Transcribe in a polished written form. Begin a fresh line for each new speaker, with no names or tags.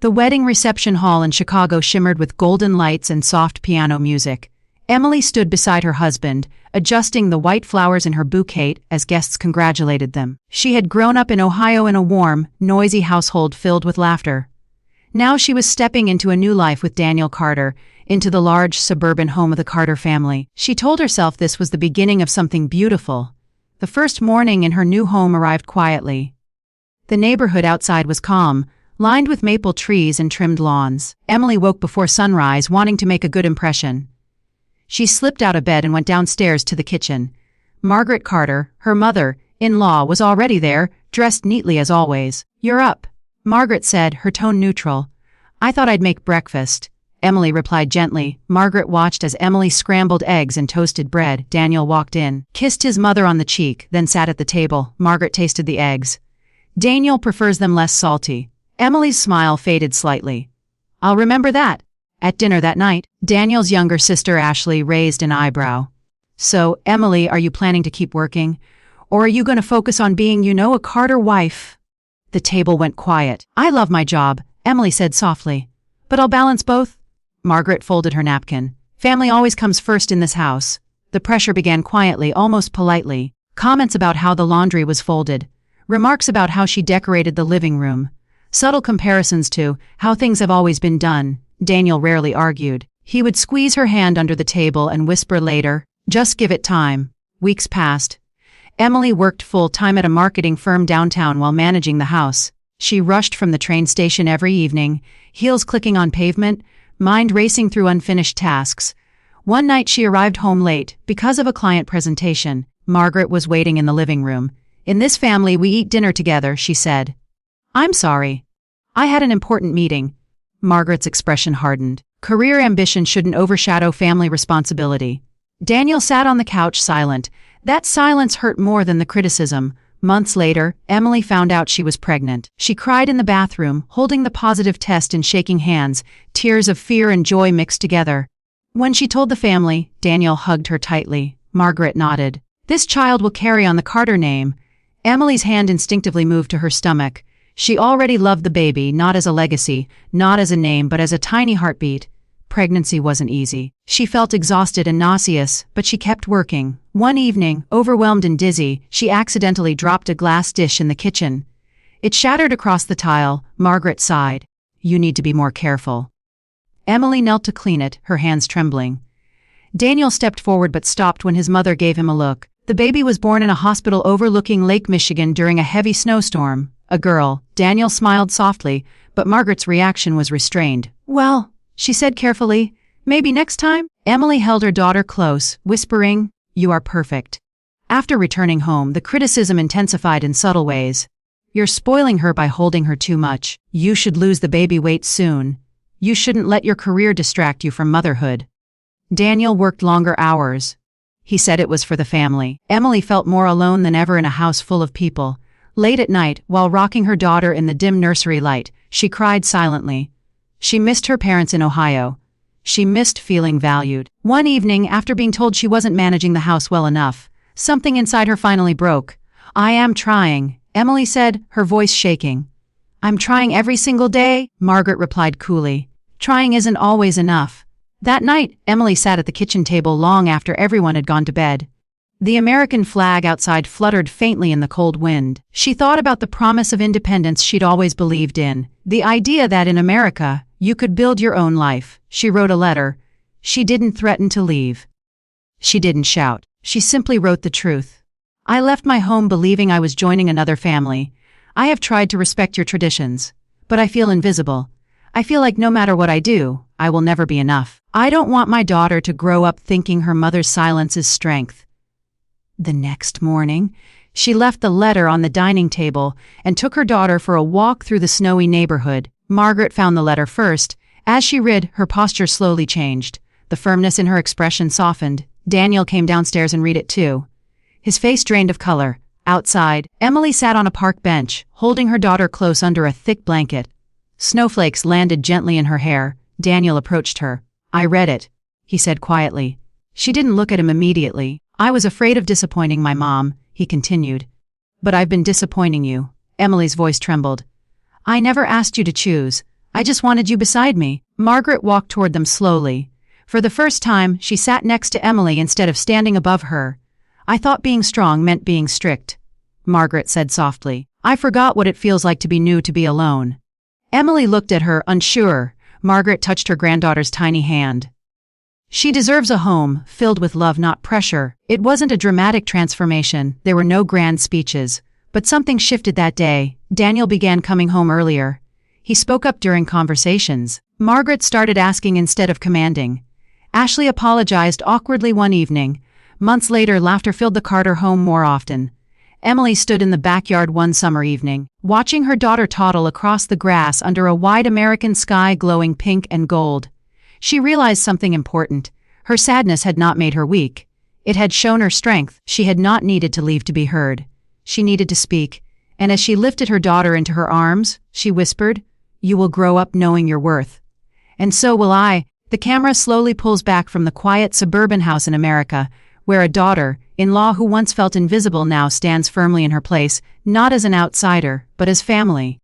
The wedding reception hall in Chicago shimmered with golden lights and soft piano music. Emily stood beside her husband, adjusting the white flowers in her bouquet as guests congratulated them. She had grown up in Ohio in a warm, noisy household filled with laughter. Now she was stepping into a new life with Daniel Carter, into the large suburban home of the Carter family. She told herself this was the beginning of something beautiful. The first morning in her new home arrived quietly. The neighborhood outside was calm, lined with maple trees and trimmed lawns. Emily woke before sunrise, wanting to make a good impression. She slipped out of bed and went downstairs to the kitchen. Margaret Carter, her mother-in-law, was already there, dressed neatly as always. "You're up," Margaret said, her tone neutral. "I thought I'd make breakfast," Emily replied gently. Margaret watched as Emily scrambled eggs and toasted bread. Daniel walked in, kissed his mother on the cheek, then sat at the table. Margaret tasted the eggs. "Daniel prefers them less salty." Emily's smile faded slightly. "I'll remember that." At dinner that night, Daniel's younger sister Ashley raised an eyebrow. "So, Emily, are you planning to keep working? Or are you going to focus on being, a Carter wife?" The table went quiet. "I love my job," Emily said softly. "But I'll balance both." Margaret folded her napkin. "Family always comes first in this house." The pressure began quietly, almost politely. Comments about how the laundry was folded. Remarks about how she decorated the living room. Subtle comparisons to how things have always been done. Daniel rarely argued. He would squeeze her hand under the table and whisper later, "Just give it time." Weeks passed. Emily worked full-time at a marketing firm downtown while managing the house. She rushed from the train station every evening, heels clicking on pavement, mind racing through unfinished tasks. One night she arrived home late because of a client presentation. Margaret was waiting in the living room. "In this family we eat dinner together," she said. "I'm sorry. I had an important meeting." Margaret's expression hardened. Career ambition shouldn't overshadow family responsibility. Daniel sat on the couch silent. That silence hurt more than the criticism. Months later, Emily found out she was pregnant. She cried in the bathroom, holding the positive test in shaking hands, tears of fear and joy mixed together. When she told the family, Daniel hugged her tightly. Margaret nodded. "This child will carry on the Carter name." Emily's hand instinctively moved to her stomach. She already loved the baby, not as a legacy, not as a name, but as a tiny heartbeat. Pregnancy wasn't easy. She felt exhausted and nauseous, but she kept working. One evening, overwhelmed and dizzy, she accidentally dropped a glass dish in the kitchen. It shattered across the tile. Margaret sighed. "You need to be more careful." Emily knelt to clean it, her hands trembling. Daniel stepped forward but stopped when his mother gave him a look. The baby was born in a hospital overlooking Lake Michigan during a heavy snowstorm. A girl. Daniel smiled softly, but Margaret's reaction was restrained. "Well," she said carefully, "maybe next time?" Emily held her daughter close, whispering, "You are perfect." After returning home, the criticism intensified in subtle ways. "You're spoiling her by holding her too much. You should lose the baby weight soon. You shouldn't let your career distract you from motherhood." Daniel worked longer hours. He said it was for the family. Emily felt more alone than ever in a house full of people. Late at night, while rocking her daughter in the dim nursery light, she cried silently. She missed her parents in Ohio. She missed feeling valued. One evening, after being told she wasn't managing the house well enough, something inside her finally broke. "I am trying," Emily said, her voice shaking. "I'm trying every single day," Margaret replied coolly. "Trying isn't always enough." That night, Emily sat at the kitchen table long after everyone had gone to bed. The American flag outside fluttered faintly in the cold wind. She thought about the promise of independence she'd always believed in, the idea that in America, you could build your own life. She wrote a letter. She didn't threaten to leave. She didn't shout. She simply wrote the truth. "I left my home believing I was joining another family. I have tried to respect your traditions, but I feel invisible. I feel like no matter what I do, I will never be enough. I don't want my daughter to grow up thinking her mother's silence is strength." The next morning, she left the letter on the dining table and took her daughter for a walk through the snowy neighborhood. Margaret found the letter first. As she read, her posture slowly changed. The firmness in her expression softened. Daniel came downstairs and read it too. His face drained of color. Outside, Emily sat on a park bench, holding her daughter close under a thick blanket. Snowflakes landed gently in her hair. Daniel approached her. "I read it," he said quietly. She didn't look at him immediately. "I was afraid of disappointing my mom," he continued. "But I've been disappointing you." Emily's voice trembled. "I never asked you to choose. I just wanted you beside me. Margaret walked toward them slowly. For the first time, she sat next to Emily instead of standing above her. I thought being strong meant being strict, Margaret said softly. I forgot what it feels like to be new, to be alone. Emily looked at her, unsure. Margaret touched her granddaughter's tiny hand. She deserves a home, filled with love, not pressure. It wasn't a dramatic transformation, there were no grand speeches. But something shifted that day. Daniel began coming home earlier. He spoke up during conversations. Margaret started asking instead of commanding. Ashley apologized awkwardly one evening. Months later, laughter filled the Carter home more often. Emily stood in the backyard one summer evening, watching her daughter toddle across the grass under a wide American sky glowing pink and gold. She realized something important. Her sadness had not made her weak. It had shown her strength. She had not needed to leave to be heard. She needed to speak. And as she lifted her daughter into her arms, she whispered, "You will grow up knowing your worth. And so will I." The camera slowly pulls back from the quiet suburban house in America, where a daughter-in-law who once felt invisible now stands firmly in her place, not as an outsider, but as family.